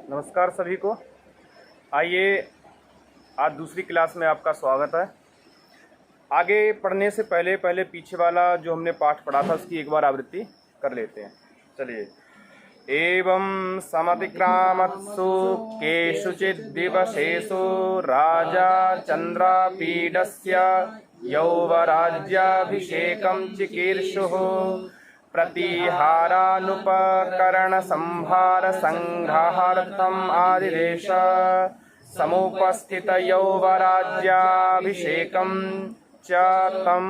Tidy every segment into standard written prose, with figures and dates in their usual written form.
नमस्कार सभी को। आइए, आज दूसरी क्लास में आपका स्वागत है। आगे पढ़ने से पहले पीछे वाला जो हमने पाठ पढ़ा था उसकी एक बार आवृत्ति कर लेते हैं। चलिए। एवं समतिक्रामत्सु केषुचिद् दिवसेषु राजा चन्द्रापीडस्य यौवराज्याभिषेकं चिकीर्षुः प्रतिहारानुपकरणसंहारसंग्रहार्थम् आदिदेश समुपस्थित यौवराज्याभिषेकं च तं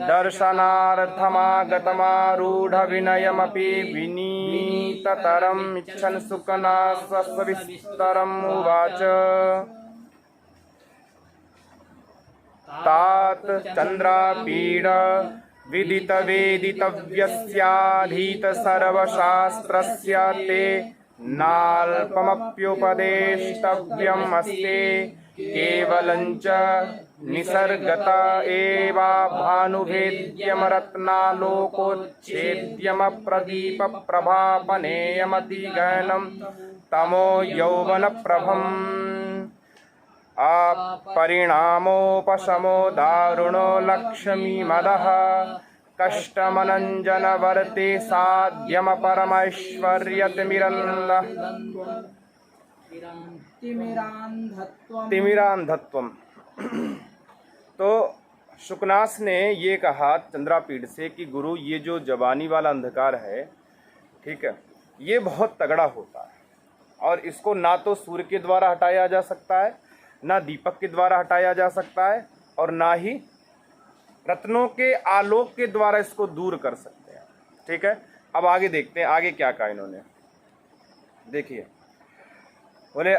दर्शनार्थमागतमारूढविनयमपि विनीततरम् इच्छन् सुखना सविस्तरम् उवाच। तात चन्द्रापीड विदितवेदितव्यस्याधीत सर्वशास्त्रस्य ते नाल्पमप्युपदेष्टव्यम् अस्ते केवलञ्च निसर्गत एवाभानुभेद्यमरत्नालोकोच्छेद्यमप्रदीपप्रभापनेयमतिगहनं तमो यौवनप्रभम् अपरिणामोपशमो दारुणो लक्ष्मीमदः कष्टमनञ्जनवर्ते साध्यमपरमैश्वर्यतिमिरान्धत्वम्। तो शुकनास ने ये कहा चंद्रापीड से कि गुरु, ये जो जवानी वाला अंधकार है, ठीक है, ये बहुत तगड़ा होता है और इसको ना तो सूर्य के द्वारा हटाया जा सकता है, ना दीपक के द्वारा हटाया जा सकता है और ना ही रत्नों के आलोक के द्वारा इसको दूर कर सकते हैं। ठीक है, अब आगे देखते हैं आगे क्या कहा इन्होंने। देखिए, बोले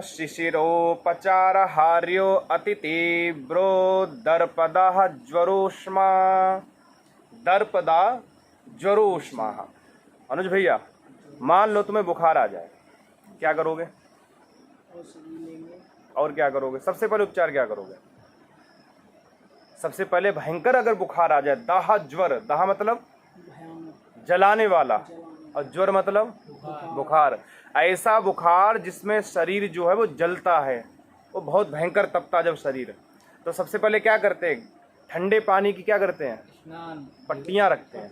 अशिशिरोपचार हार्यो अति तीव्रो दर्पदा ज्वरोष्मा। दर्पदा ज्वरोष्मा। अनुज भैया, मान लो तुम्हें बुखार आ जाए, क्या करोगे? और क्या करोगे? सबसे पहले उपचार क्या करोगे? सबसे पहले भयंकर अगर बुखार आ जाए, दाह ज्वर, दाह मतलब जलाने वाला और ज्वर मतलब बुखार, ऐसा बुखार जिसमें शरीर जो है वो जलता है, वो बहुत भयंकर तपता जब शरीर, तो सबसे पहले क्या करते हैं? ठंडे पानी की क्या करते हैं? पट्टियां रखते हैं,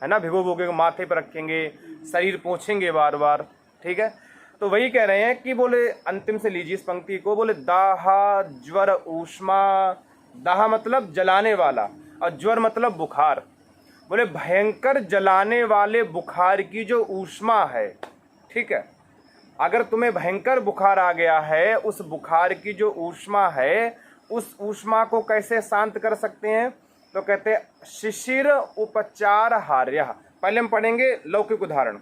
है ना, भिगो के माथे पर रखेंगे, शरीर पोंछेंगे बार बार। ठीक है, तो वही कह रहे हैं कि बोले अंतिम से लीजिए इस पंक्ति को। बोले दाह ज्वर ऊष्मा। दाह मतलब जलाने वाला और ज्वर मतलब बुखार। बोले भयंकर जलाने वाले बुखार की जो ऊष्मा है, ठीक है, अगर तुम्हें भयंकर बुखार आ गया है, उस बुखार की जो ऊष्मा है, उस ऊष्मा को कैसे शांत कर सकते हैं? तो कहते हैं शिशिर उपचार हार्य। पहले हम पढ़ेंगे लौकिक उदाहरण।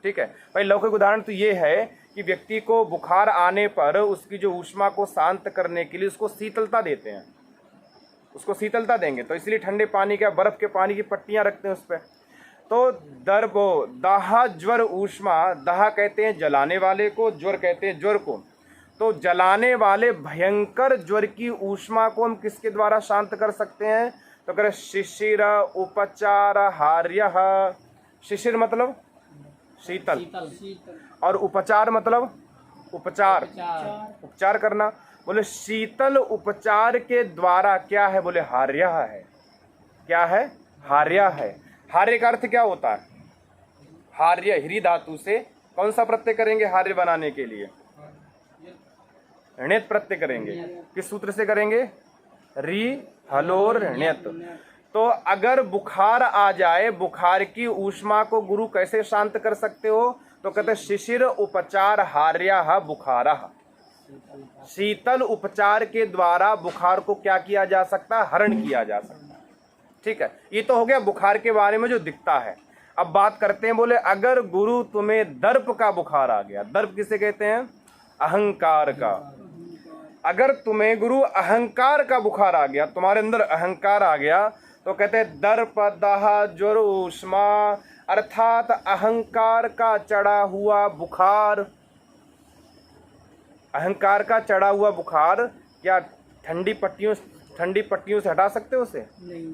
ठीक है, भाई लौकिक उदाहरण तो ये है कि व्यक्ति को बुखार आने पर उसकी जो ऊष्मा को शांत करने के लिए उसको शीतलता देते हैं, उसको शीतलता देंगे तो इसलिए ठंडे पानी का, बर्फ के पानी की पट्टियां रखते हैं उस पर। तो दाह ज्वर ऊष्मा, दाह कहते हैं जलाने वाले को, ज्वर कहते हैं ज्वर को। तो जलाने वाले भयंकर ज्वर की ऊष्मा को हम किसके द्वारा शांत कर सकते हैं? तो कह रहे शिशिर उपचार हार्य। शिशिर मतलब शीतल और उपचार मतलब उपचार, उपचार करना। बोले शीतल उपचार के द्वारा क्या है? बोले हार्य है। क्या है? हार्य है। हार्य का अर्थ क्या होता है? हार्य, ह्री धातु से कौन सा प्रत्यय करेंगे हार्य बनाने के लिए? ऋणित प्रत्यय करेंगे। किस सूत्र से करेंगे? री हलोर ऋणित। तो अगर बुखार आ जाए, बुखार की ऊष्मा को गुरु कैसे शांत कर सकते हो? तो कहते शिशिर उपचार हार्य बुखार। शीतल उपचार के द्वारा बुखार को क्या किया जा सकता है? हरण किया जा सकता है। ठीक है, ये तो हो गया बुखार के बारे में जो दिखता है। अब बात करते हैं, बोले अगर गुरु तुम्हें दर्प का बुखार आ गया। दर्प किसे कहते हैं? अहंकार का। अगर तुम्हें गुरु अहंकार का बुखार आ गया, तुम्हारे अंदर अहंकार आ गया, तो कहते हैं दर्प दाह ज्वर ऊष्मा, अर्थात अहंकार का चढ़ा हुआ बुखार। अहंकार का चढ़ा हुआ बुखार क्या ठंडी पट्टियों से हटा सकते हो उसे? नहीं।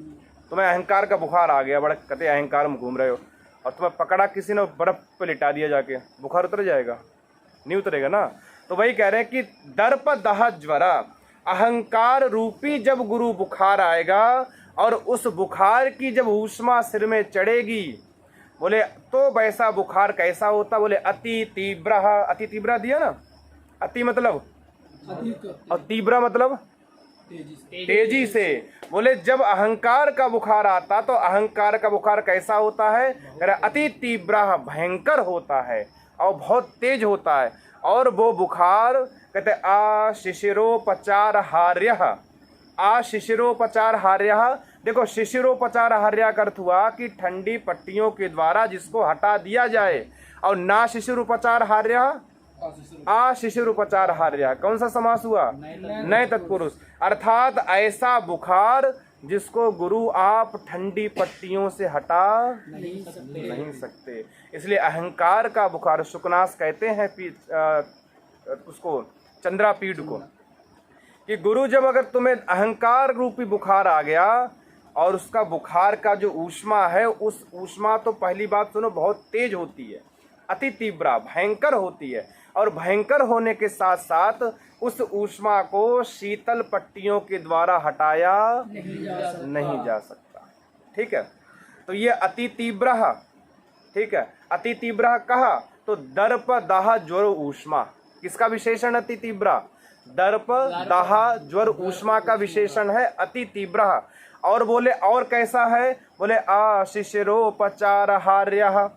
तुम्हें अहंकार का बुखार आ गया, बड़ा कहते अहंकार में घूम रहे हो, और तुम्हें पकड़ा किसी ने, बर्फ पे लिटा दिया जाके, बुखार उतर जाएगा? नहीं उतरेगा ना। तो वही कह रहे हैं कि दर्प दाह ज्वरा, अहंकार रूपी जब गुरु बुखार आएगा और उस बुखार की जब ऊष्मा सिर में चढ़ेगी, बोले तो वैसा बुखार कैसा होता? बोले अति तीव्र, अति तीव्र दिया ना, अति मतलब और तीव्र मतलब तेजी से। बोले जब अहंकार का बुखार आता तो अहंकार का बुखार कैसा होता है? अति तीव्र, भयंकर होता है और बहुत तेज होता है। और वो बुखार कहते आशिशिरोपचार हार्य, आशिशिरोपचार हार्य। देखो शिशिरोपचार हार्य का अर्थ हुआ कि ठंडी पट्टियों के द्वारा जिसको हटा दिया जाए, और ना शिशिरोपचार हार्य, आशिशिरोपचार हार्य कौन सा समास हुआ? नए तत्पुरुष। अर्थात ऐसा बुखार जिसको गुरु आप ठंडी पट्टियों से हटा नहीं सकते। इसलिए अहंकार का बुखार, शुकनास कहते हैं उसको, चंद्रापीठ को, कि गुरु जब अगर तुम्हें अहंकार रूपी बुखार आ गया और उसका बुखार का जो ऊष्मा है, उस ऊष्मा तो पहली बात सुनो बहुत तेज होती है, अति तीव्र भयंकर होती है, और भयंकर होने के साथ साथ उस ऊष्मा को शीतल पट्टियों के द्वारा हटाया नहीं जा सकता। ठीक है, तो ये अति तीव्र, ठीक है, अति तीव्र कहा तो दर्प दाह ज्वर ऊष्मा, किसका विशेषण? अति तीव्र। दर्प दाह ज्वर ऊष्मा का विशेषण है अति तीव्र। और बोले और कैसा है? बोले आशिशिरोपचार हार्य,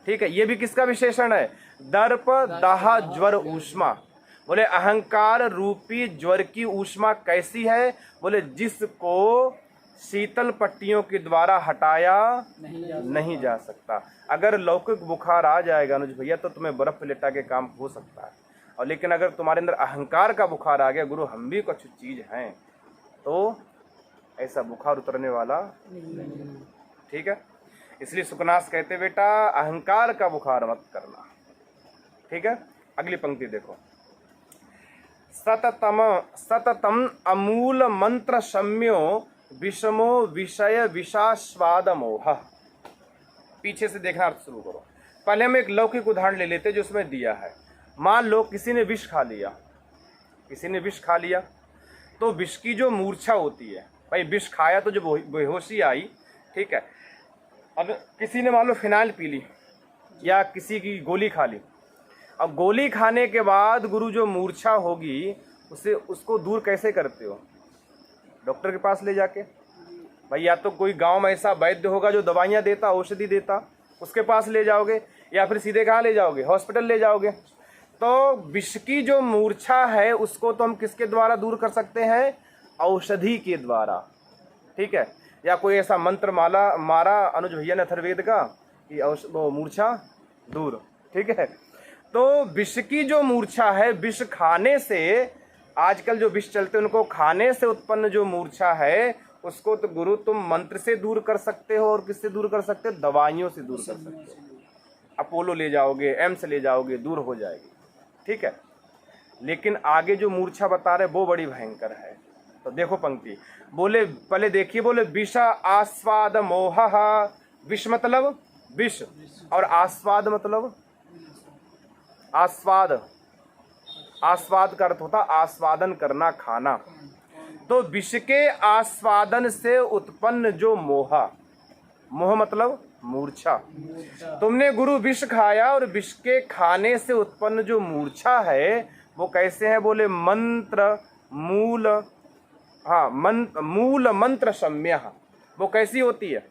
ठीक है, ये भी किसका विशेषण है? दर्प दाह ज्वर ऊष्मा। बोले अहंकार रूपी ज्वर की ऊष्मा कैसी है? बोले जिसको शीतल पट्टियों के द्वारा हटाया नहीं जा सकता। अगर लौकिक बुखार आ जाएगा अनुज भैया तो तुम्हें बर्फ पे लिटा के काम हो सकता है, और लेकिन अगर तुम्हारे अंदर अहंकार का बुखार आ गया, गुरु हम भी कुछ चीज हैं, तो ऐसा बुखार उतरने वाला नहीं। ठीक है, इसलिए सुकनास कहते बेटा अहंकार का बुखार मत करना। ठीक है, अगली पंक्ति देखो, सततम अमूल मंत्र सम्यो विषमो विषय विषास्वाद मोह। पीछे से देखना अर्थ शुरू करो। पहले हम एक लौकिक उदाहरण ले लेते जो उसमें दिया है। मान लो किसी ने विष खा लिया, किसी ने विष खा लिया, तो विष की जो मूर्छा होती है, भाई विष खाया तो जो बेहोशी आई, ठीक है, अब किसी ने मान लो फिनाइल पी ली या किसी की गोली खा ली। अब गोली खाने के बाद गुरु जो मूर्छा होगी उसको दूर कैसे करते हो? डॉक्टर के पास ले जाके, भाई या तो कोई गांव में ऐसा वैद्य होगा जो दवाइयाँ देता, औषधि देता, उसके पास ले जाओगे, या फिर सीधे कहाँ ले जाओगे? हॉस्पिटल ले जाओगे। तो विष की जो मूर्छा है उसको तो हम किसके द्वारा दूर कर सकते हैं? औषधि के द्वारा। ठीक है, या कोई ऐसा मंत्र मारा अनुज भैया ने अथर्ववेद का कि वो मूर्छा दूर। ठीक है, तो विष की जो मूर्छा है, विष खाने से, आजकल जो विष चलते हैं उनको खाने से उत्पन्न जो मूर्छा है उसको तो गुरु तुम मंत्र से दूर कर सकते हो, और किससे दूर कर सकते हो? दवाइयों से दूर कर सकते हो। अपोलो ले जाओगे, एम्स ले जाओगे, दूर हो जाएगी। ठीक है, लेकिन आगे जो मूर्छा बता रहे वो बड़ी भयंकर है। तो देखो पंक्ति, बोले पहले देखिए, बोले विषा आस्वाद मोह। विष मतलब विष, और आस्वाद मतलब आस्वाद, आस्वाद का अर्थ होता आस्वादन करना, खाना। तो विष के आस्वादन से उत्पन्न जो मोह, मोह मतलब मूर्छा। तुमने गुरु विष खाया और विष के खाने से उत्पन्न जो मूर्छा है वो कैसे है? बोले मंत्र मूल, हाँ मूल मंत्र सम्य। वो कैसी होती है?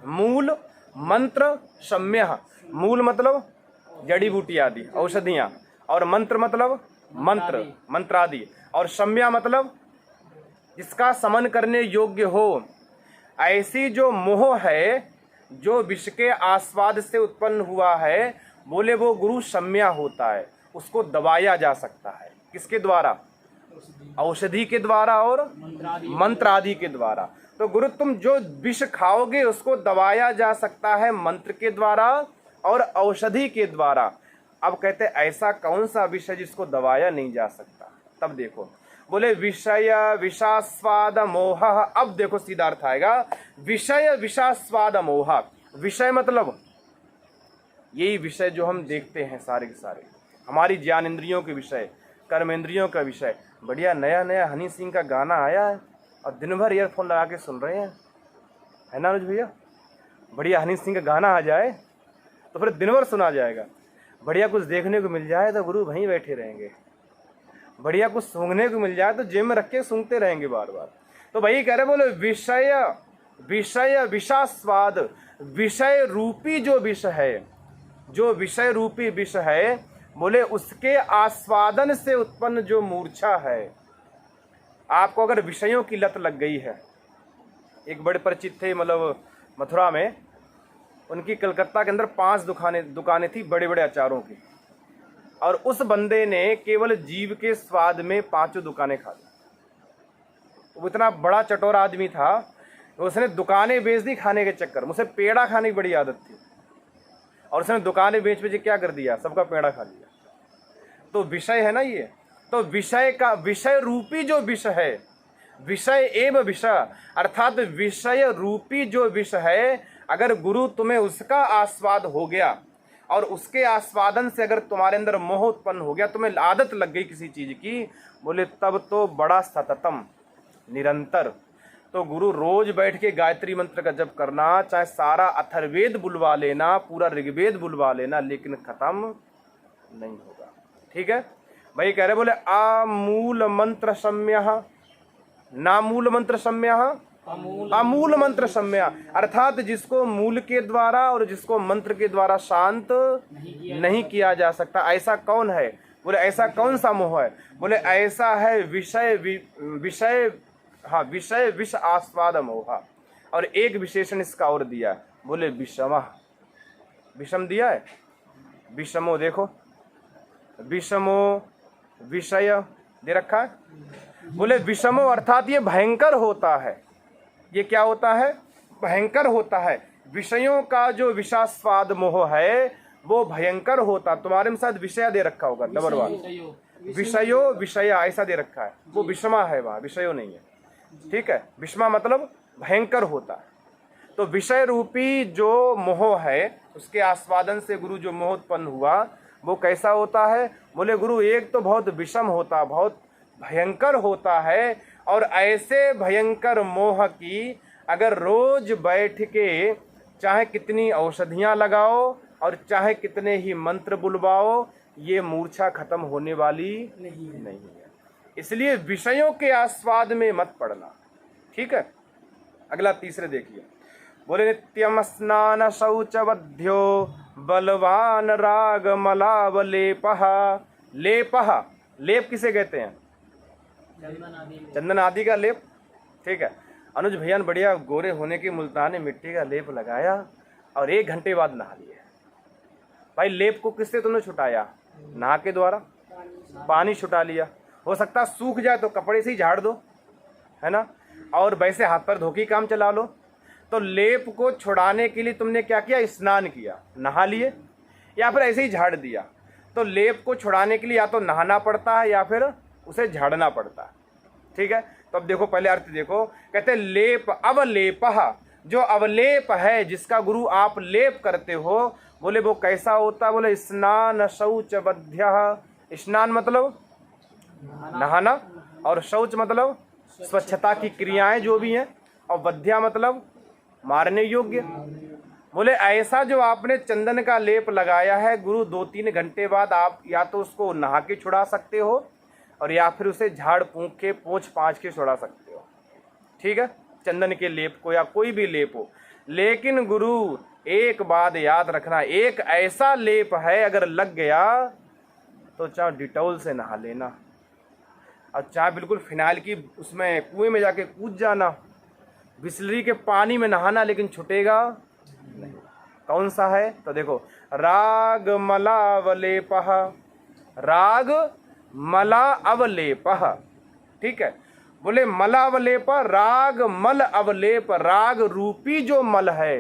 मूल मंत्र सम्य। मूल मतलब जड़ी बूटी आदि, औषधियाँ, और मंत्र मतलब मंत्र, मंत्रादि, और सम्या मतलब जिसका समन करने योग्य हो। ऐसी जो मोह है जो विष के आस्वाद से उत्पन्न हुआ है, बोले वो गुरु सम्या होता है, उसको दबाया जा सकता है। किसके द्वारा? औषधि के द्वारा और मंत्र आदि के द्वारा। तो गुरु तुम जो विष खाओगे उसको दबाया जा सकता है मंत्र के द्वारा और औषधि के द्वारा। अब कहते ऐसा कौन सा विषय जिसको दबाया नहीं जा सकता? तब देखो, बोले विषय विषास्वाद मोह। अब देखो सीधा अर्थ आएगा, विषय विषास्वाद मोह। विषय मतलब यही विषय जो हम देखते हैं सारे के सारे, हमारी ज्ञान इंद्रियों के विषय, कर्म इंद्रियों का विषय। बढ़िया नया नया हनी सिंह का गाना आया है और दिन भर ईयरफोन लगा के सुन रहे हैं, है ना अनुज भैया? बढ़िया हनी सिंह का गाना आ जाए तो फिर दिन भर सुना जाएगा। बढ़िया कुछ देखने को मिल जाए तो गुरु वहीं बैठे रहेंगे। बढ़िया कुछ सूंघने को मिल जाए तो जेब में रख के सूंघते रहेंगे बार बार। तो वही कह रहे, बोले विषय विषय विषास्वाद, विषय रूपी जो विष है, जो विषय रूपी विष है, बोले उसके आस्वादन से उत्पन्न जो मूर्छा है। आपको अगर विषयों की लत लग गई है, एक बड़े परिचित थे मतलब मथुरा में, उनकी कलकत्ता के अंदर 5 दुकानें थी बड़े बड़े अचारों की, और उस बंदे ने केवल जीव के स्वाद में 5 दुकानें खा ली। वो इतना बड़ा चटोरा आदमी था, उसने दुकानें बेच दी खाने के चक्कर। मुझसे पेड़ा खाने की बड़ी आदत थी और उसने दुकानें बेच बेच क्या कर दिया, सबका पेड़ा खा लिया। तो विषय है ना ये, तो विषय का, विषय रूपी जो विष है, विषय एवं विषय, अर्थात विषय रूपी जो विष है, अगर गुरु तुम्हें उसका आस्वाद हो गया और उसके आस्वादन से अगर तुम्हारे अंदर मोह उत्पन्न हो गया, तुम्हें आदत लग गई किसी चीज की, बोले तब तो बड़ा सततम निरंतर। तो गुरु रोज बैठ के गायत्री मंत्र का जप करना, चाहे सारा अथर्ववेद बुलवा लेना, पूरा ऋग्वेद बुलवा लेना, लेकिन खत्म नहीं होगा। ठीक है भाई, कह रहे बोले आमूल मंत्र सम्यः, नामूल मंत्र सम्यः, अमूल मंत्र सम्या, अर्थात जिसको मूल के द्वारा और जिसको मंत्र के द्वारा शांत नहीं किया जा सकता। ऐसा कौन है? बोले ऐसा कौन सा मोह है? बोले ऐसा है विषय विषय, हाँ विषय विष आस्वाद मोह। और एक विशेषण इसका और दिया, बोले विषम, विषम दिया है, विषमो, देखो विषमो विषय दे रखा है। बोले विषमो अर्थात ये भयंकर होता है। ये क्या होता है? भयंकर होता है। विषयों का जो विषास्वाद मोह है वो भयंकर होता। तुम्हारे में शायद विषय दे रखा होगा, डबल वाला विषयो विषय ऐसा दे रखा है, वो विषमा है, वहां विषयो नहीं है। ठीक है, विषमा मतलब भयंकर होता है। तो विषय रूपी जो मोह है, उसके आस्वादन से गुरु जो मोह उत्पन्न हुआ वो कैसा होता है? बोले गुरु एक तो बहुत विषम होता, बहुत भयंकर होता है। और ऐसे भयंकर मोह की अगर रोज बैठ के चाहे कितनी औषधियां लगाओ और चाहे कितने ही मंत्र बुलवाओ, ये मूर्छा खत्म होने वाली नहीं है। इसलिए विषयों के आस्वाद में मत पड़ना। ठीक है, अगला तीसरे देखिए, बोले नित्यम स्नान शौचवध्यो बलवान राग मलावलेपः। लेपः, लेप किसे कहते हैं? चंदन आदि का लेप। ठीक है, अनुज भैया ने बढ़िया गोरे होने की मुल्तानी मिट्टी का लेप लगाया और 1 घंटे बाद नहा लिया। भाई लेप को किससे तुमने छुटाया? नहा के द्वारा पानी छुटा लिया। हो सकता सूख जाए तो कपड़े से ही झाड़ दो, है ना, और वैसे हाथ पर धो के काम चला लो। तो लेप को छुड़ाने के लिए तुमने क्या किया? स्नान किया, नहा लिए, या फिर ऐसे ही झाड़ दिया। तो लेप को छुड़ाने के लिए या तो नहाना पड़ता है या फिर उसे झाड़ना पड़ता है। ठीक है, तो अब देखो पहले अर्थ देखो, कहते लेप अवलेपः, जो अवलेप है, जिसका गुरु आप लेप करते हो, बोले वो कैसा होता? बोले स्नान शौचवध्यः। स्नान मतलब नहाना, और शौच मतलब स्वच्छता की क्रियाएं जो भी हैं, और वध्या मतलब मारने योग्य। बोले ऐसा जो आपने चंदन का लेप लगाया है, गुरु 2-3 घंटे बाद आप या तो उसको नहा के छुड़ा सकते हो और या फिर उसे झाड़ फूंक के पोंछ पाँच के छुड़ा सकते हो। ठीक है, चंदन के लेप को या कोई भी लेप हो। लेकिन गुरु एक बात याद रखना, एक ऐसा लेप है अगर लग गया तो चाहे डिटॉल से नहा लेना और चाहे बिल्कुल फिनाइल की उसमें कुएं में जाके कूद जाना, बिस्लरी के पानी में नहाना, लेकिन छूटेगा नहीं। कौन सा है? तो देखो राग मला अवलेपः, राग मला अवलेपः। ठीक है, बोले मला अवलेप, राग मल अवलेप। राग रूपी जो मल है,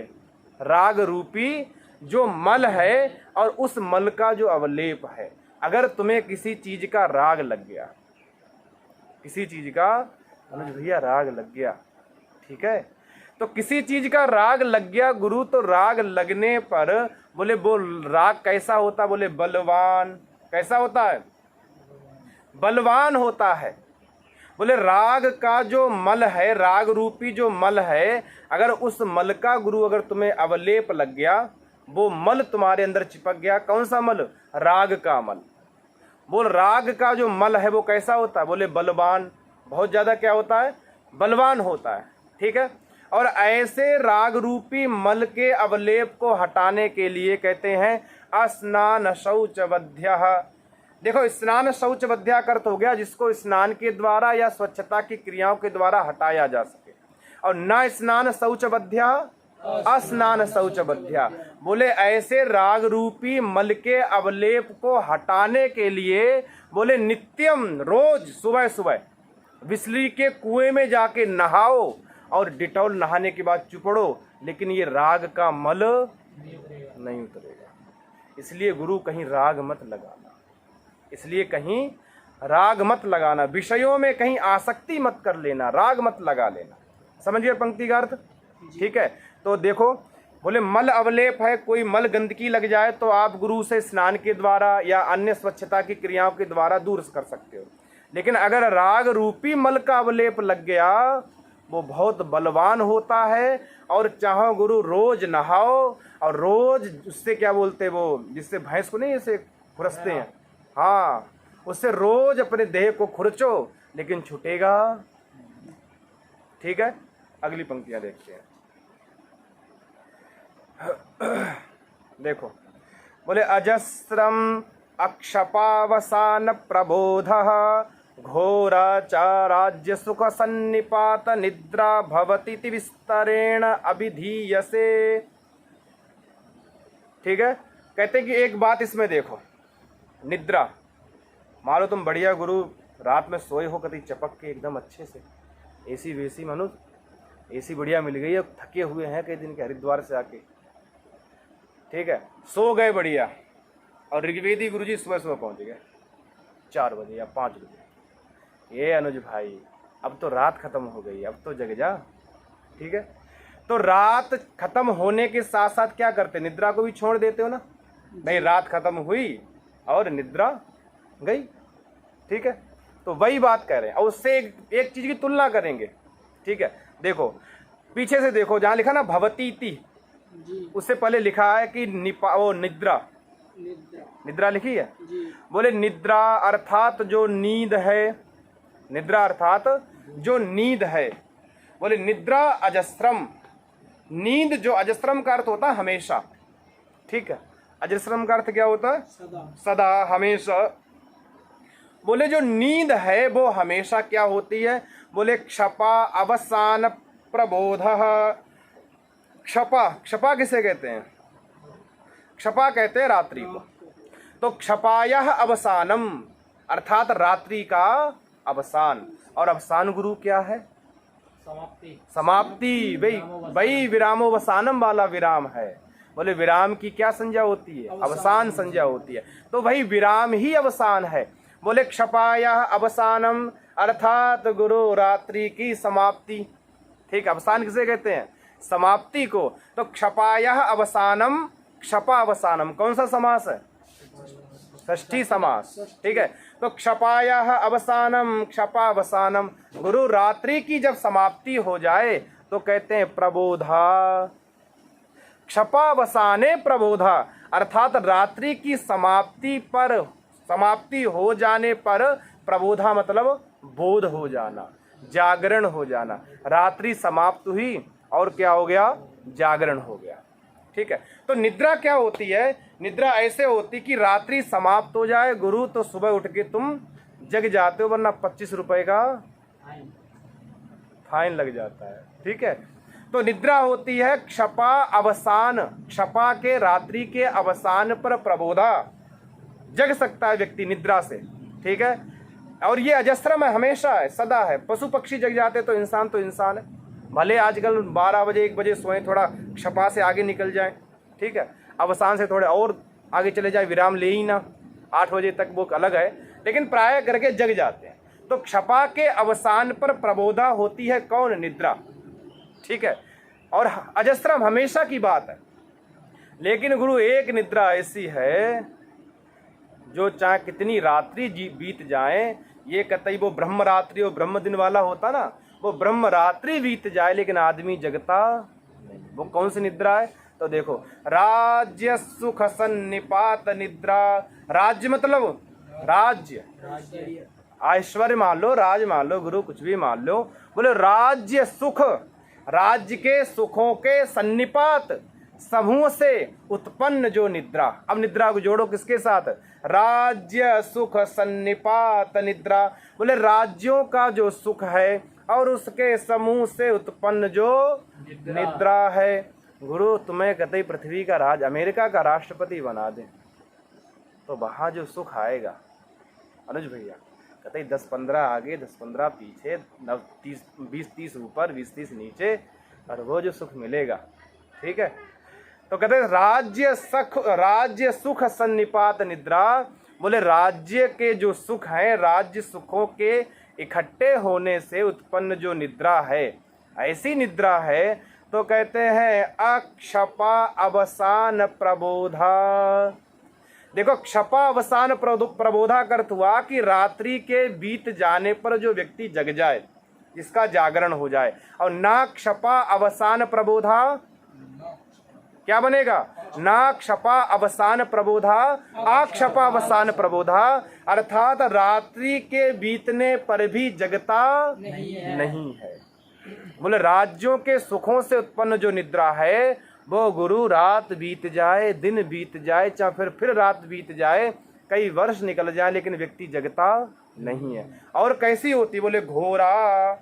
राग रूपी जो मल है और उस मल का जो अवलेप है। अगर तुम्हें किसी चीज का राग लग गया, किसी चीज का अनुज भैया राग लग गया, ठीक है, तो किसी चीज का राग लग गया गुरु, तो राग लगने पर बोले वो राग कैसा होता, बोले बलवान। कैसा होता है? बलवान होता है। बोले राग का जो मल है, राग रूपी जो मल है, अगर उस मल का गुरु अगर तुम्हें अवलेप लग गया, वो मल तुम्हारे अंदर चिपक गया। कौन सा मल? राग का मल। बोल राग का जो मल है वो कैसा होता है? बोले बलवान। बहुत ज्यादा क्या होता है? बलवान होता है। ठीक है। और ऐसे राग रूपी मल के अवलेप को हटाने के लिए कहते हैं स्नान शौचवध्यः। देखो स्नान शौचवध्यः का अर्थ हो गया जिसको स्नान के द्वारा या स्वच्छता की क्रियाओं के द्वारा हटाया जा सके। और न स्नान शौचवध्यः स्नान शौचवध्यः। बोले ऐसे राग रूपी मल के अवलेप को हटाने के लिए बोले नित्यम, रोज सुबह सुबह बिस्लरी के कुएं में जाके नहाओ और डिटॉल नहाने के बाद चुपड़ो, लेकिन ये राग का मल नहीं उतरेगा। इसलिए गुरु कहीं राग मत लगाना, इसलिए कहीं राग मत लगाना, विषयों में कहीं आसक्ति मत कर लेना, राग मत लगा लेना। समझ गए पंक्ति का अर्थ? ठीक है। तो देखो बोले मल अवलेप है, कोई मल गंदगी लग जाए तो आप गुरु से स्नान के द्वारा या अन्य स्वच्छता की क्रियाओं के द्वारा दूर कर सकते हो। लेकिन अगर राग रूपी मल का अवलेप लग गया, वो बहुत बलवान होता है। और चाहो गुरु रोज नहाओ और रोज उससे क्या बोलते वो जिससे भैंस को नहीं ऐसे खुरसते हैं, हाँ, उससे रोज अपने देह को खुरचो, लेकिन छूटेगा। ठीक है। अगली पंक्तियां देखते हैं। देखो बोले अजस्रम अक्षपावसान प्रबोधः घोराचाराज्य सुख सन्निपात निद्रा भवतीति विस्तरेण अभिधीयसे। ठीक है। कहते कि एक बात इसमें देखो, निद्रा, मान लो तुम बढ़िया गुरु रात में सोए हो कभी चपक के एकदम अच्छे से, एसी वेसी मानो एसी बढ़िया मिल गई है, थके हुए हैं कई दिन के हरिद्वार से आके, ठीक है, सो गए बढ़िया, और ऋग्वेदी गुरुजी सुबह सुबह पहुंच गए 4 बजे या 5 बजे। ये अनुज भाई अब तो रात खत्म हो गई, अब तो जग जा। ठीक है। तो रात खत्म होने के साथ साथ क्या करते? निद्रा को भी छोड़ देते हो ना भाई। रात खत्म हुई और निद्रा गई। ठीक है। तो वही बात कह रहे हैं, और उससे एक चीज की तुलना करेंगे। ठीक है। देखो पीछे से देखो, जहां लिखा ना भवतीति, उससे पहले लिखा है कि निद्रा लिखी है। बोले निद्रा अर्थात जो नींद है, निद्रा अर्थात जो नींद है। बोले निद्रा अजस्रम, नींद जो अजस्रम का अर्थ होता है हमेशा। ठीक है। अजस्रम का अर्थ क्या होता है? सदा, हमेशा। बोले जो नींद है वो हमेशा क्या होती है? बोले क्षपा अवसान प्रबोधः। क्षपा, क्षपा किसे कहते हैं? क्षपा कहते हैं रात्रि को। तो क्षपायः अवसानम अर्थात रात्रि का अवसान। और अवसान गुरु क्या है? समाप्ति। समाप्ति, वही विरामोवसानम वाला विराम है। बोले विराम की क्या संज्ञा होती है? अवसान संज्ञा होती है। तो वही विराम ही अवसान है। बोले क्षपायः अवसानम अर्थात गुरु रात्रि की समाप्ति। ठीक, अवसान किसे कहते हैं? समाप्ति को। तो क्षपायः अवसानम, क्षपा अवसानम कौन सा समास है? षष्ठी समास। ठीक है। तो क्षपायः अवसानम, क्षपा अवसानम, गुरु रात्रि की जब समाप्ति हो जाए तो कहते हैं प्रबोधा। क्षपावसाने प्रबोधा अर्थात रात्रि की समाप्ति पर, समाप्ति हो जाने पर प्रबोधा मतलब बोध हो जाना, जागरण हो जाना। रात्रि समाप्त हुई और क्या हो गया? जागरण हो गया। ठीक है। तो निद्रा क्या होती है? निद्रा ऐसे होती कि रात्रि समाप्त हो जाए गुरु तो सुबह उठ के तुम जग जाते हो, वरना 25 रुपए का फाइन लग जाता है। ठीक है। तो निद्रा होती है क्षपा अवसान, क्षपा के रात्रि के अवसान पर प्रबोधा, जग सकता है व्यक्ति निद्रा से। ठीक है। और ये अजस्रम है, हमेशा है, सदा है। पशु पक्षी जग जाते तो इंसान है। भले आजकल 12 बजे 1 बजे सोए, थोड़ा क्षपा से आगे निकल जाए, ठीक है, अवसान से थोड़े और आगे चले जाए, विराम ले ही ना, 8 बजे तक वो अलग है, लेकिन प्राय करके जग जाते हैं। तो क्षपा के अवसान पर प्रबोधा होती है कौन? निद्रा। ठीक है। और अजस्रम हमेशा की बात है। लेकिन गुरु एक निद्रा ऐसी है जो चाहे कितनी रात्रि बीत जाए, ये कतई वो ब्रह्म रात्रि और ब्रह्म दिन वाला होता ना, वो ब्रह्म रात्रि बीत जाए लेकिन आदमी जगता नहीं। वो कौन सी निद्रा है? तो देखो, राज्य सुख सन्निपात निद्रा। राज्य मतलब राज्य, ऐश्वर्य मान लो, राज मान लो, गुरु कुछ भी मान लो। बोले राज्य सुख, राज्य के सुखों के सन्निपात, समूह से उत्पन्न जो निद्रा। अब निद्रा को जोड़ो किसके साथ? राज्य सुख सन्निपात निद्रा। बोले राज्यों का जो सुख है और उसके समूह से उत्पन्न जो निद्रा है। गुरु तुम्हें कतई पृथ्वी का राज, अमेरिका का राष्ट्रपति बना दे तो वहां जो सुख आएगा अनुज भैया, कतई 10-15 आगे 10-15 पीछे, 20-30 ऊपर 20-30 नीचे, और वो जो सुख मिलेगा, ठीक है। तो कहते राज्य सुख सन्निपात निद्रा। बोले राज्य के जो सुख हैं, राज्य सुखों के इकट्ठे होने से उत्पन्न जो निद्रा है, ऐसी निद्रा है। तो कहते हैं अक्षपा अवसान प्रबोधा। देखो, क्षपा अवसान प्रबोधा का अर्थ हुआ कि रात्रि के बीत जाने पर जो व्यक्ति जग जाए, जिसका जागरण हो जाए। और ना क्षपा अवसान प्रबोधा क्या बनेगा? ना क्षपा अवसान प्रबोधा, आक्षपा अवसान प्रबोधा। अर्थात रात्रि के बीतने पर भी जगता नहीं है। बोले राज्यों के सुखों से उत्पन्न जो निद्रा है, वो गुरु रात बीत जाए, दिन बीत जाए, चाहे फिर रात बीत जाए, कई वर्ष निकल जाए, लेकिन व्यक्ति जगता नहीं है। और कैसी होती? बोले घोरा।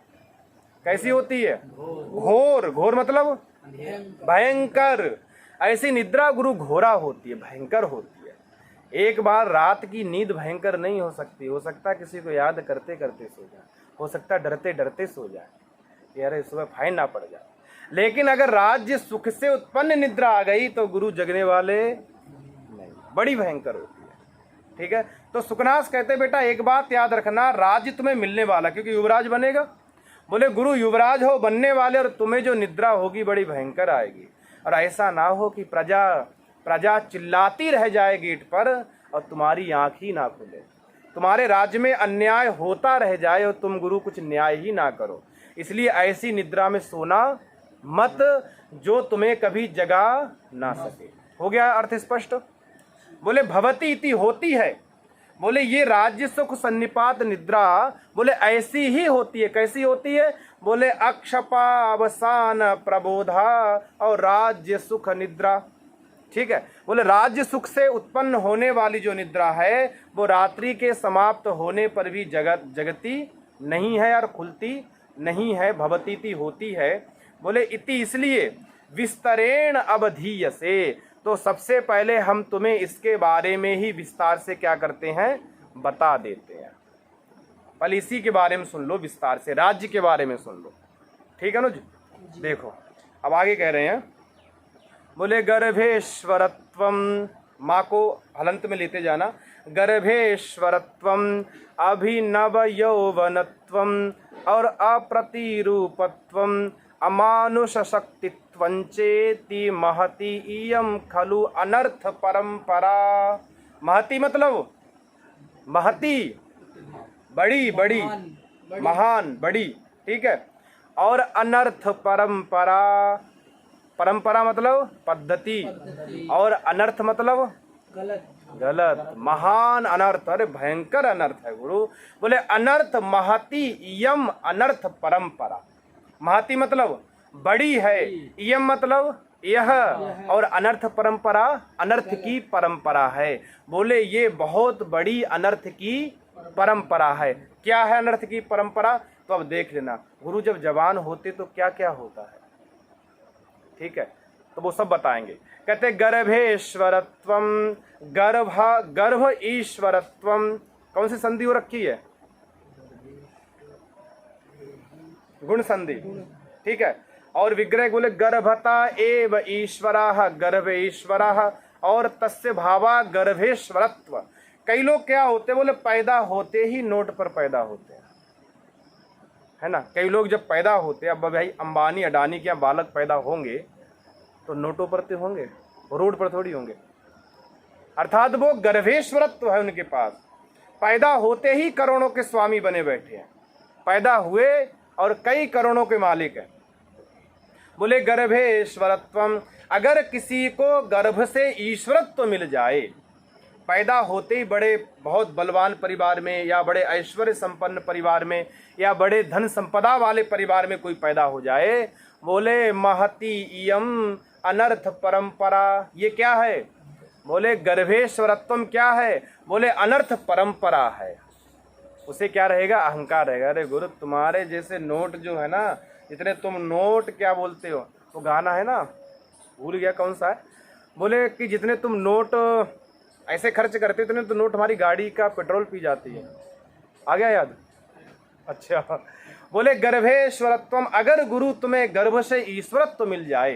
कैसी होती है? घोर। घोर मतलब भयंकर। ऐसी निद्रा गुरु घोरा होती है, भयंकर होती है। एक बार रात की नींद भयंकर नहीं हो सकती। हो सकता है किसी को याद करते करते सो जाए, हो सकता है डरते डरते सो जाए, यार सुबह फाइन ना पड़ जाए। लेकिन अगर राज्य सुख से उत्पन्न निद्रा आ गई तो गुरु जगने वाले नहीं, बड़ी भयंकर होती है, ठीक है। तो सुकनास कहते बेटा एक बात याद रखना, राज्य तुम्हें मिलने वाला, क्योंकि युवराज बनेगा। बोले गुरु युवराज हो बनने वाले, और तुम्हें जो निद्रा होगी बड़ी भयंकर आएगी। और ऐसा ना हो कि प्रजा चिल्लाती रह जाए गेट पर और तुम्हारी आंख ही ना खुले, तुम्हारे राज्य में अन्याय होता रह जाए और तुम गुरु कुछ न्याय ही ना करो। इसलिए ऐसी निद्रा में सोना मत जो तुम्हें कभी जगा ना सके। हो गया अर्थ स्पष्ट? बोले भवती इति होती है। बोले ये राज्य सुख सन्निपात निद्रा, बोले ऐसी ही होती है। कैसी होती है? बोले अक्षपा अवसान प्रबोधा और राज्य सुख निद्रा, ठीक है। बोले राज्य सुख से उत्पन्न होने वाली जो निद्रा है, वो रात्रि के समाप्त होने पर भी जगती नहीं है और खुलती नहीं है, भवतीति होती है। बोले इति इसलिए विस्तरेण अवधीयसे। तो सबसे पहले हम तुम्हें इसके बारे में ही विस्तार से क्या करते हैं, बता देते हैं। पहले इसी के बारे में सुन लो विस्तार से, राज्य के बारे में सुन लो, ठीक है अनुज। देखो अब आगे कह रहे हैं, बोले गर्भेश्वरत्वम, माँ को हलंत में लेते जाना, गर्भेश्वरत्वम अभिनव यौवनत्वम और अप्रतिरूपत्वम अमानुष शक्तित्वंचेति महति इयम खलु अनर्थ परंपरा। महति मतलब महति, बड़ी बड़ी, महान बड़ी, ठीक है। और अनर्थ परंपरा, परंपरा मतलब पद्धति, और अनर्थ मतलब गलत, महान अनर्थ, अरे भयंकर अनर्थ है गुरु। बोले अनर्थ महति इयम अनर्थ परंपरा। महति मतलब बड़ी है, इयम मतलब यह, और अनर्थ परंपरा अनर्थ की परंपरा है। बोले ये बहुत बड़ी अनर्थ की परंपरा है। क्या है अनर्थ की परंपरा? तो अब देख लेना, गुरु जब जवान होते तो क्या क्या होता है, ठीक है, तो वो सब बताएंगे। कहते गर्भेश्वरत्वम, गर्भ ईश्वरत्वम, कौन सी संधि हो रखी है? गुण संधि, ठीक है। और विग्रह बोले गर्भता एव ईश्वराः, गर्भ ईश्वराः, और तस्य भावा गर्भेश्वरत्व। कई लोग क्या होते बोले पैदा होते ही नोट पर पैदा होते हैं, है ना। कई लोग जब पैदा होते, अब भाई अंबानी अडानी के यहाँ बालक पैदा होंगे तो नोटों पर तो होंगे, रोड पर थोड़ी होंगे। अर्थात वो गर्भेश्वरत्व है उनके पास, पैदा होते ही करोड़ों के स्वामी बने बैठे हैं, पैदा हुए और कई करोड़ों के मालिक हैं। बोले गर्भेश्वरत्वम, अगर किसी को गर्भ से ईश्वरत्व मिल जाए, पैदा होते ही बड़े बहुत बलवान परिवार में या बड़े ऐश्वर्य संपन्न परिवार में या बड़े धन संपदा वाले परिवार में कोई पैदा हो जाए, बोले महती इयम अनर्थ परंपरा। ये क्या है? बोले गर्भेश्वरत्वम क्या है? बोले अनर्थ परंपरा है। उसे क्या रहेगा? अहंकार रहेगा। अरे गुरु, तुम्हारे जैसे नोट जो है ना, जितने तुम नोट क्या बोलते हो, वो गाना है ना, भूल गया कौन सा है, बोले कि जितने तुम नोट ऐसे खर्च करते हो, इतने तो नोट हमारी गाड़ी का पेट्रोल पी जाती है। आ गया याद? अच्छा, बोले गर्भेश्वरत्वम, अगर गुरु तुम्हें गर्भ से ईश्वरत्व मिल जाए,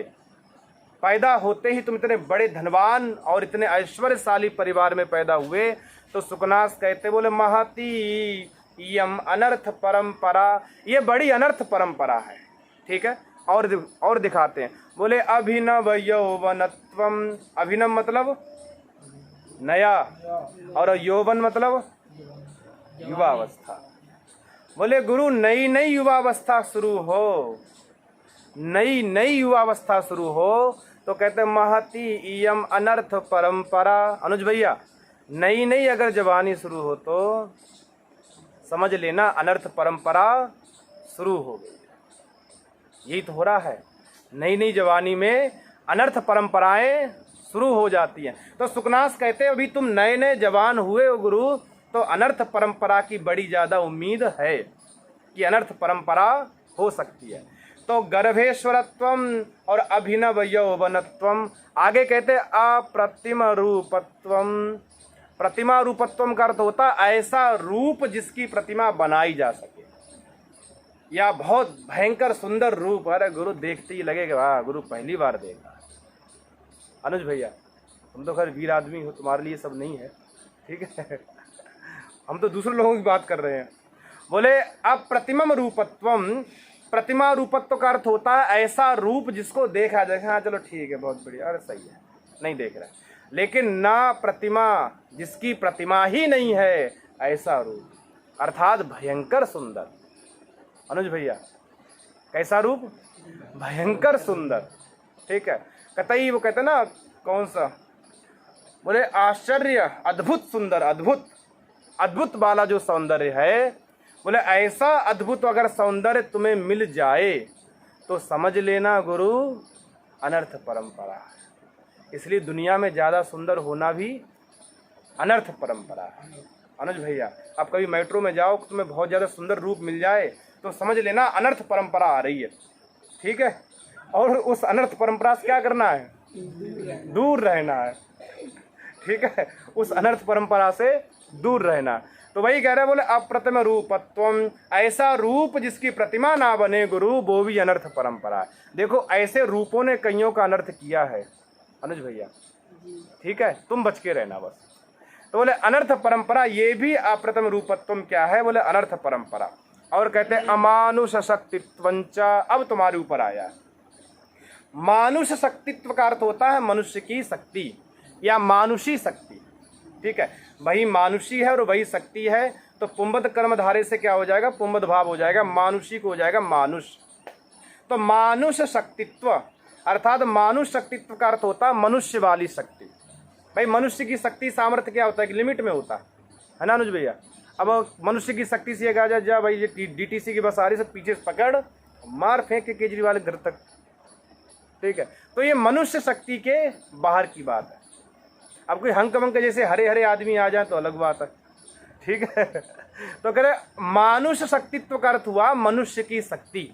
पैदा होते ही तुम इतने बड़े धनवान और इतने ऐश्वर्यशाली परिवार में पैदा हुए, तो सुकनास कहते, बोले महती यम अनर्थ परंपरा, ये बड़ी अनर्थ परंपरा है। ठीक है, और दिखाते हैं। बोले अभिनव यौवनत्वम, अभिनव मतलब नया, और यौवन मतलब युवावस्था। बोले गुरु नई नई युवावस्था शुरू हो, नई नई युवावस्था शुरू हो, तो कहते महती इयम अनर्थ परंपरा। अनुज भैया, नई नई अगर जवानी शुरू हो तो समझ लेना अनर्थ परंपरा शुरू हो गई। यही तो हो रहा है, नई नई जवानी में अनर्थ परंपराएं शुरू हो जाती हैं। तो सुकनास कहते हैं अभी तुम नए नए जवान हुए हो गुरु, तो अनर्थ परंपरा की बड़ी ज़्यादा उम्मीद है कि अनर्थ परंपरा हो सकती है। तो गर्भेश्वरत्वम और अभिनव यौवनत्वम। आगे कहते अप्रतिम रूपत्वम। प्रतिमा रूपत्वम का अर्थ होता ऐसा रूप जिसकी प्रतिमा बनाई जा सके, या बहुत भयंकर सुंदर रूप। अरे गुरु देखते ही लगेगा वाह, गुरु पहली बार देखा। अनुज भैया, तुम तो खैर वीर आदमी हो, तुम्हारे लिए सब नहीं है, ठीक है। हम तो दूसरे लोगों की बात कर रहे हैं। बोले अप्रतिमम रूपत्वम, प्रतिमा रूपत्व का अर्थ होता है ऐसा रूप जिसको देखा जाए, हाँ चलो ठीक है बहुत बढ़िया, अरे सही है, नहीं देख रहा है। लेकिन ना प्रतिमा, जिसकी प्रतिमा ही नहीं है ऐसा रूप, अर्थात भयंकर सुंदर। अनुज भैया, कैसा रूप? भयंकर सुंदर। ठीक है, कतई वो कहते ना कौन सा, बोले आश्चर्य अद्भुत सुंदर, अद्भुत अद्भुत वाला जो सौंदर्य है, बोले ऐसा अद्भुत अगर सौंदर्य तुम्हें मिल जाए तो समझ लेना गुरु अनर्थ परंपरा है। इसलिए दुनिया में ज़्यादा सुंदर होना भी अनर्थ परंपरा है। अनुज भैया, आप कभी मेट्रो में जाओ, तुम्हें बहुत ज़्यादा सुंदर रूप मिल जाए तो समझ लेना अनर्थ परंपरा आ रही है। ठीक है, और उस अनर्थ परंपरा से क्या करना है? दूर रहना है। ठीक है, उस अनर्थ परंपरा से दूर रहना। तो वही कह रहे बोले अप्रतिम रूपत्वम, ऐसा रूप जिसकी प्रतिमा ना बने गुरु, वो भी अनर्थ परंपरा है। देखो ऐसे रूपों ने कईयों का अनर्थ किया है अनुज भैया। ठीक है, तुम बच के रहना बस। तो बोले अनर्थ परंपरा, ये भी अप्रतिम रूपत्वम क्या है? बोले अनर्थ परंपरा। और कहते हैं अमानुष शक्तित्वंच, अब तुम्हारे ऊपर आया। मानुष शक्तित्व का अर्थ होता है मनुष्य की शक्ति या मानुषी शक्ति। ठीक है, वही मानुषी है और वही शक्ति है, तो पुंबद कर्मधारे से क्या हो जाएगा? पुंबद भाव हो जाएगा, मानुषी को हो जाएगा मानुष। तो मानुष शक्तित्व अर्थात मानुष शक्तित्व का अर्थ होता है मनुष्य वाली शक्ति। भाई मनुष्य की शक्ति सामर्थ्य क्या होता है? कि लिमिट में होता है ना अनुज भैया। अब मनुष्य की शक्ति से कहा जाए जा भाई ये डीटीसी की बस आ रही से पीछे पकड़ मार फेंक के केजरीवाल घर तक। ठीक है, तो ये मनुष्य शक्ति के बाहर की बात है। अब कोई हंक मंक जैसे हरे हरे आदमी आ जाए तो अलग बात है। ठीक है, तो कह रहे मानुष शक्तित्व का अर्थ हुआ मनुष्य की शक्ति।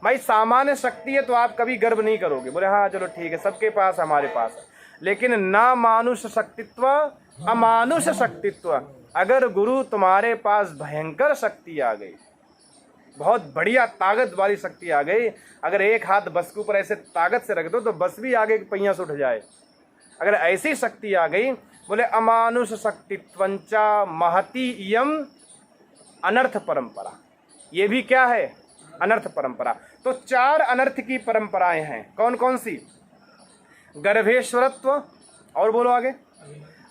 भाई सामान्य शक्ति है तो आप कभी गर्व नहीं करोगे, बोले हाँ चलो ठीक है सबके पास हमारे पास है। लेकिन ना मानुष शक्तित्व अमानुष शक्तित्व, अगर गुरु तुम्हारे पास भयंकर शक्ति आ गई, बहुत बढ़िया ताकत वाली शक्ति आ गई, अगर एक हाथ बस के ऊपर ऐसे ताकत से रख दो तो बस भी आगे के पहिया से उठ जाए, अगर ऐसी शक्ति आ गई, बोले अमानुष शक्तित्वंचा महती इयम अनर्थ परंपरा, ये भी क्या है, अनर्थ परंपरा। तो 4 अनर्थ की परंपराएं हैं, कौन कौन सी, गर्भेश्वरत्व, और बोलो आगे,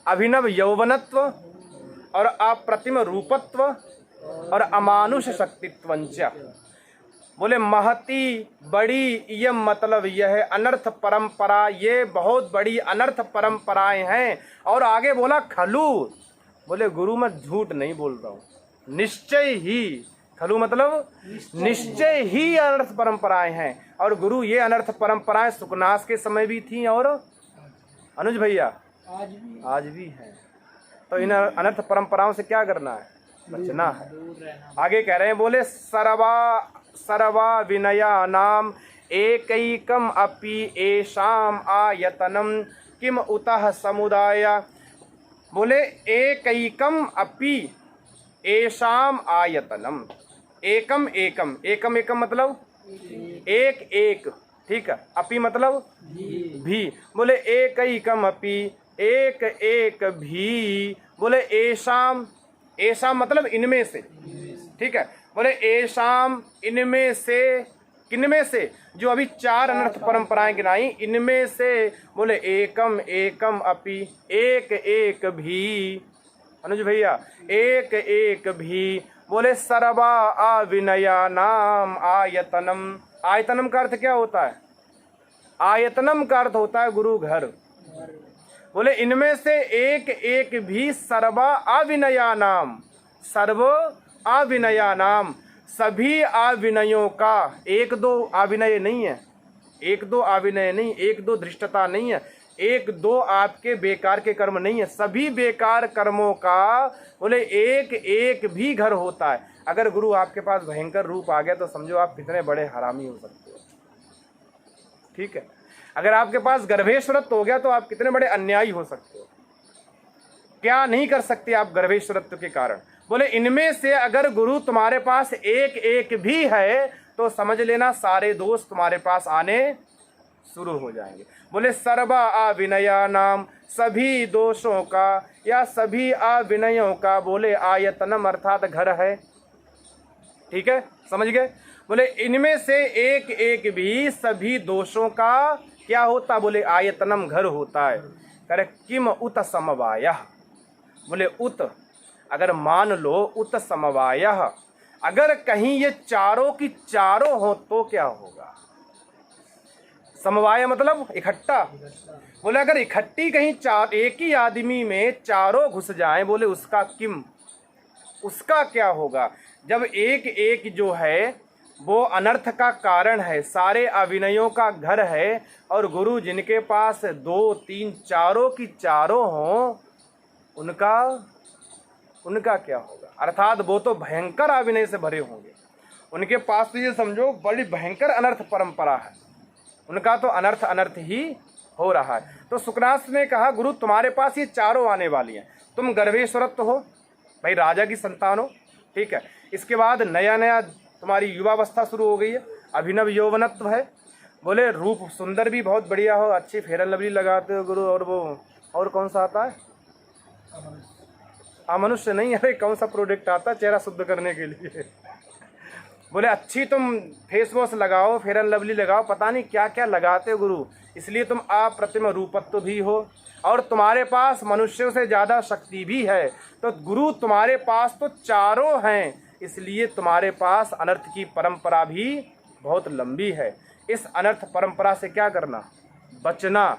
अभिनव यौवनत्व, और अप्रतिम रूपत्व, और अमानुष शक्तित्वंच। बोले महती बड़ी, ये मतलब यह है अनर्थ परंपरा, ये बहुत बड़ी अनर्थ परंपराएं हैं। और आगे बोला खलु, बोले गुरु मैं झूठ नहीं बोल रहा हूँ, निश्चय ही, खलु मतलब निश्चय ही अनर्थ परंपराएं हैं। और गुरु ये अनर्थ परंपराएं सुकनास के समय भी थी और अनुज भैया आज भी हैं। तो इन अनर्थ परंपराओं से क्या करना है, बचना है। आगे कह रहे हैं, बोले सर्वा विनया नाम एकैकम अपि एषाम आयतनम किम उतः समुदाय। बोले एकैकम अपि एषाम आयतनम, एकम एकम, एकम एकम मतलब एक एक, ठीक है, अपि मतलब भी। बोले एकैकम अपि, एक एक भी। बोले एषाम, एषाम मतलब इनमें से, ठीक है। बोले एषाम इनमें से, किनमें से, जो अभी 4 अनर्थ परंपराएं गिनाई इनमें से। बोले एकम एकम अपि, एक एक भी, अनुज भैया एक एक भी। बोले सर्वा अविनया नाम आयतनम, आयतनम का अर्थ क्या होता है, आयतनम का अर्थ होता है गुरु घर। बोले इनमें से एक एक भी सर्वा अविनया नाम, सर्व अविनया नाम, सभी अविनयों का, एक दो अविनय नहीं है, एक दो अविनय नहीं, एक दो धृष्टता नहीं है, एक दो आपके बेकार के कर्म नहीं है, सभी बेकार कर्मों का बोले एक एक भी घर होता है। अगर गुरु आपके पास भयंकर रूप आ गया तो समझो आप कितने बड़े हरामी हो सकते हो, ठीक है। अगर आपके पास गर्भेश्वरत्व हो गया तो आप कितने बड़े अन्यायी हो सकते हो, क्या नहीं कर सकते आप गर्भेश्वरत्व के कारण। बोले इनमें से अगर गुरु तुम्हारे पास एक एक भी है तो समझ लेना सारे दोष तुम्हारे पास आने शुरू हो जाएंगे। बोले सर्वा अविनया नाम, सभी दोषों का या सभी अविनयों का, बोले आयतनम अर्थात घर है, ठीक है, समझ गए। बोले इनमें से एक एक भी सभी दोषों का क्या होता, बोले आयतनम घर होता है। करे किम उत समवायः, बोले उत अगर मान लो उत समवायः, अगर कहीं ये चारों की चारों हो तो क्या होगा, समवाय मतलब इकट्ठा। बोले अगर इकट्ठी कहीं चार, एक ही आदमी में चारों घुस जाएं, बोले उसका किम, उसका क्या होगा। जब एक एक जो है वो अनर्थ का कारण है, सारे अविनयों का घर है, और गुरु जिनके पास 2 3 चारों की चारों हों उनका क्या होगा, अर्थात वो तो भयंकर अविनय से भरे होंगे। उनके पास तो ये समझो बड़ी भयंकर अनर्थ परंपरा है, उनका तो अनर्थ अनर्थ ही हो रहा है। तो सुकनास ने कहा गुरु तुम्हारे पास ये चारों आने वाली हैं, तुम गर्भेश्वरत्व हो, भाई राजा की संतान हो, ठीक है। इसके बाद नया नया तुम्हारी युवावस्था शुरू हो गई है, अभिनव यौवनत्व है। बोले रूप सुंदर भी बहुत बढ़िया हो, अच्छी फेयर लवली लगाते हो गुरु, और वो और कौन सा आता है, अमनुष्य नहीं, अरे कौन सा प्रोडक्ट आता है चेहरा शुद्ध करने के लिए। बोले अच्छी तुम फेस वॉश लगाओ, फेयर एंड लवली लगाओ, पता नहीं क्या क्या लगाते हो गुरु, इसलिए तुम अप्रतिम रूपत्व भी हो, और तुम्हारे पास मनुष्यों से ज़्यादा शक्ति भी है। तो गुरु तुम्हारे पास तो चारों हैं, इसलिए तुम्हारे पास अनर्थ की परंपरा भी बहुत लंबी है। इस अनर्थ परंपरा से क्या करना, बचना,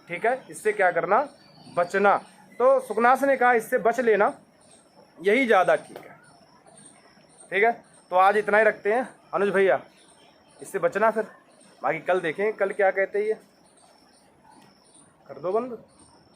ठीक है, इससे क्या करना, बचना। तो सुकनास ने कहा इससे बच लेना, यही ज़्यादा ठीक है, ठीक है। तो आज इतना ही रखते हैं अनुज भैया, इससे बचना, फिर बाकी कल देखें कल क्या कहते हैं। ये कर दो बंद।